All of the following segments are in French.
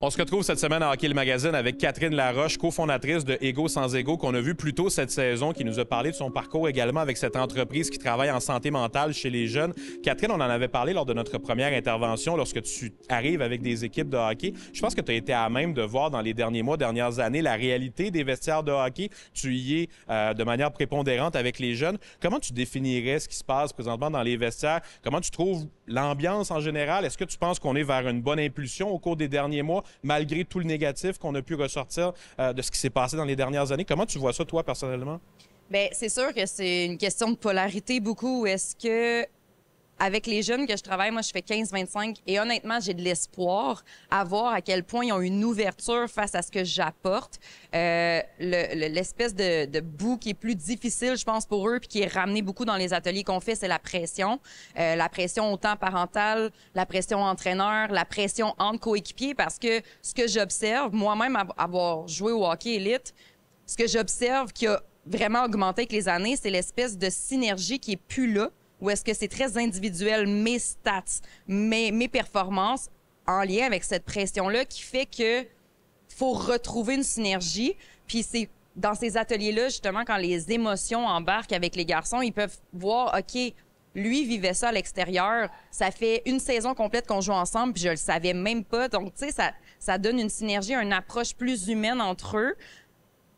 On se retrouve cette semaine à Hockey le Magazine avec Catherine Laroche, cofondatrice de Ego sans Ego, qu'on a vu plus tôt cette saison, qui nous a parlé de son parcours également avec cette entreprise qui travaille en santé mentale chez les jeunes. Catherine, on en avait parlé lors de notre première intervention lorsque tu arrives avec des équipes de hockey. Je pense que tu as été à même de voir dans les derniers mois, dernières années, la réalité des vestiaires de hockey. Tu y es de manière prépondérante avec les jeunes. Comment tu définirais ce qui se passe présentement dans les vestiaires? Comment tu trouves l'ambiance en général? Est-ce que tu penses qu'on est vers une bonne impulsion au cours des derniers mois, malgré tout le négatif qu'on a pu ressortir de ce qui s'est passé dans les dernières années? Comment tu vois ça, toi, personnellement? Bien, c'est sûr que c'est une question de polarité beaucoup. Est-ce que, avec les jeunes que je travaille, moi, je fais 15-25, et honnêtement, j'ai de l'espoir à voir à quel point ils ont une ouverture face à ce que j'apporte. L'espèce de bout qui est plus difficile, je pense, pour eux, puis qui est ramené beaucoup dans les ateliers qu'on fait, c'est la pression. La pression autant parentale, la pression entraîneur, la pression entre coéquipiers, parce que ce que j'observe, moi-même, avoir joué au hockey élite, ce que j'observe qui a vraiment augmenté avec les années, c'est l'espèce de synergie qui est plus là, ou est-ce que c'est très individuel, mes stats, mes performances, en lien avec cette pression-là qui fait que faut retrouver une synergie. Puis c'est dans ces ateliers-là, justement, quand les émotions embarquent avec les garçons, ils peuvent voir, OK, lui vivait ça à l'extérieur. Ça fait une saison complète qu'on joue ensemble, puis je le savais même pas. Donc, tu sais, ça donne une synergie, une approche plus humaine entre eux.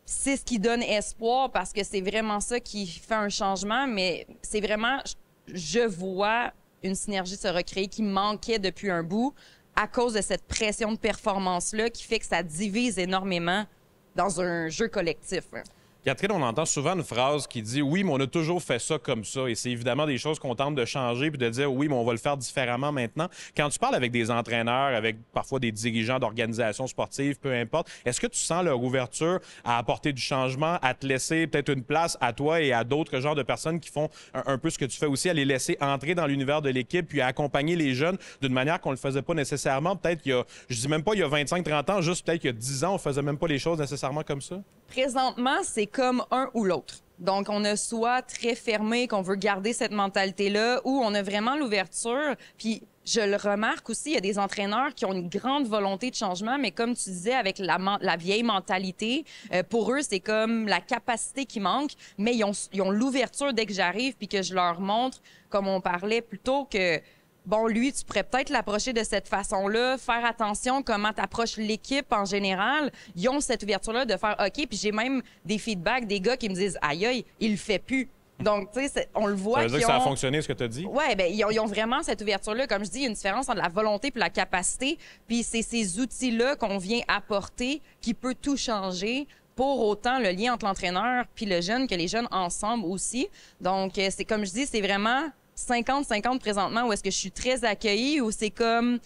C'est ce qui donne espoir parce que c'est vraiment ça qui fait un changement, mais c'est vraiment... Je vois une synergie se recréer qui manquait depuis un bout à cause de cette pression de performance-là qui fait que ça divise énormément dans un jeu collectif. Catherine, on entend souvent une phrase qui dit « Oui, mais on a toujours fait ça comme ça ». Et c'est évidemment des choses qu'on tente de changer puis de dire « Oui, mais on va le faire différemment maintenant ». Quand tu parles avec des entraîneurs, avec parfois des dirigeants d'organisations sportives, peu importe, est-ce que tu sens leur ouverture à apporter du changement, à te laisser peut-être une place à toi et à d'autres genres de personnes qui font un peu ce que tu fais aussi, à les laisser entrer dans l'univers de l'équipe puis à accompagner les jeunes d'une manière qu'on ne le faisait pas nécessairement? Peut-être qu'il y a, je dis même pas il y a 25-30 ans, juste peut-être qu'il y a 10 ans, on faisait même pas les choses nécessairement comme ça? Présentement, c'est comme un ou l'autre. Donc, on a soit très fermé, qu'on veut garder cette mentalité-là, ou on a vraiment l'ouverture. Puis, je le remarque aussi, il y a des entraîneurs qui ont une grande volonté de changement, mais comme tu disais, avec la vieille mentalité, pour eux, c'est comme la capacité qui manque, mais ils ont l'ouverture dès que j'arrive, puis que je leur montre, comme on parlait plutôt que... Bon, lui, tu pourrais peut-être l'approcher de cette façon-là, faire attention comment tu approches l'équipe en général. Ils ont cette ouverture-là de faire OK, puis j'ai même des feedbacks, des gars qui me disent aïe, aïe, il le fait plus. Donc, tu sais, on le voit. Ça veut dire que ça a fonctionné, ce que tu as dit? Oui, bien, ils ont vraiment cette ouverture-là. Comme je dis, il y a une différence entre la volonté et la capacité. Puis c'est ces outils-là qu'on vient apporter qui peut tout changer. Pour autant, le lien entre l'entraîneur puis le jeune, que les jeunes ensemble aussi. Donc, c'est comme je dis, c'est vraiment 50-50 présentement, où est-ce que je suis très accueillie, ou c'est comme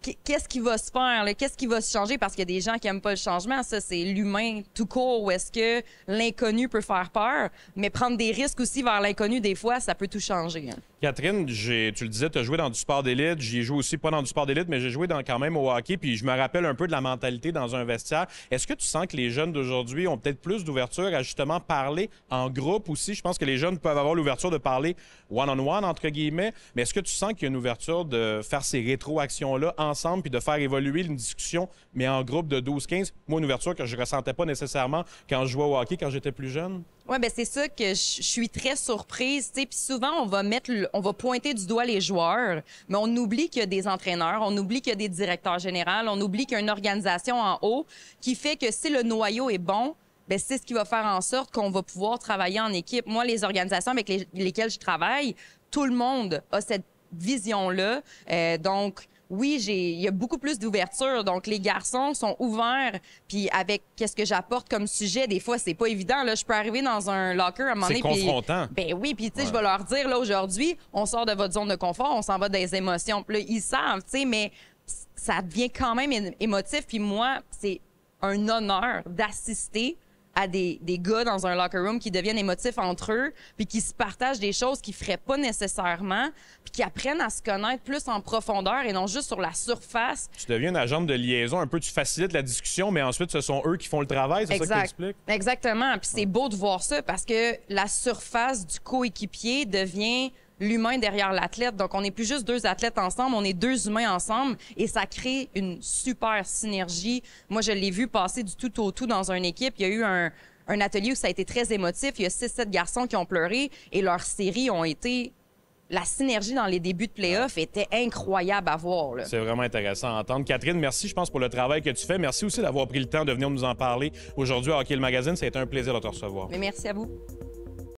qu'est-ce qui va se faire, qu'est-ce qui va se changer, parce qu'il y a des gens qui n'aiment pas le changement. Ça, c'est l'humain tout court, où est-ce que l'inconnu peut faire peur, mais prendre des risques aussi vers l'inconnu, des fois, ça peut tout changer. Catherine, tu le disais, tu as joué dans du sport d'élite. J'y ai joué aussi, pas dans du sport d'élite, mais j'ai joué quand même au hockey. Puis je me rappelle un peu de la mentalité dans un vestiaire. Est-ce que tu sens que les jeunes d'aujourd'hui ont peut-être plus d'ouverture à justement parler en groupe aussi? Je pense que les jeunes peuvent avoir l'ouverture de parler one-on-one, entre guillemets. Mais est-ce que tu sens qu'il y a une ouverture de faire ces rétroactions-là ensemble puis de faire évoluer une discussion, mais en groupe de 12-15? Moi, une ouverture que je ressentais pas nécessairement quand je jouais au hockey quand j'étais plus jeune. Oui, bien, c'est ça que je suis très surprise, tu sais. Puis souvent, on va pointer du doigt les joueurs, mais on oublie qu'il y a des entraîneurs, on oublie qu'il y a des directeurs généraux, on oublie qu'il y a une organisation en haut qui fait que si le noyau est bon, bien, c'est ce qui va faire en sorte qu'on va pouvoir travailler en équipe. Moi, les organisations avec lesquelles je travaille, tout le monde a cette vision-là. Donc, oui, il y a beaucoup plus d'ouverture. Donc, les garçons sont ouverts. Puis, avec qu'est-ce que j'apporte comme sujet, des fois, c'est pas évident. Là, je peux arriver dans un locker à un moment donné. C'est confrontant. Ben oui, puis tu sais, je vais leur dire, là, aujourd'hui, on sort de votre zone de confort, on s'en va dans les émotions. Puis là, ils savent, tu sais, mais ça devient quand même émotif. Puis moi, c'est un honneur d'assister à des gars dans un locker room qui deviennent émotifs entre eux, puis qui se partagent des choses qu'ils feraient pas nécessairement, puis qui apprennent à se connaître plus en profondeur et non juste sur la surface. Tu deviens une agente de liaison, un peu, tu facilites la discussion, mais ensuite, ce sont eux qui font le travail, c'est ça que tu expliques? Exactement, puis c'est beau de voir ça, parce que la surface du coéquipier devient l'humain derrière l'athlète. Donc, on n'est plus juste deux athlètes ensemble, on est deux humains ensemble et ça crée une super synergie. Moi, je l'ai vu passer du tout au tout dans une équipe. Il y a eu un atelier où ça a été très émotif. Il y a 6-7 garçons qui ont pleuré et leurs séries ont été... La synergie dans les débuts de play-off était incroyable à voir. C'est vraiment intéressant à entendre. Catherine, merci, je pense, pour le travail que tu fais. Merci aussi d'avoir pris le temps de venir nous en parler aujourd'hui à Hockey le Magazine. Ça a été un plaisir de te recevoir. Mais merci à vous.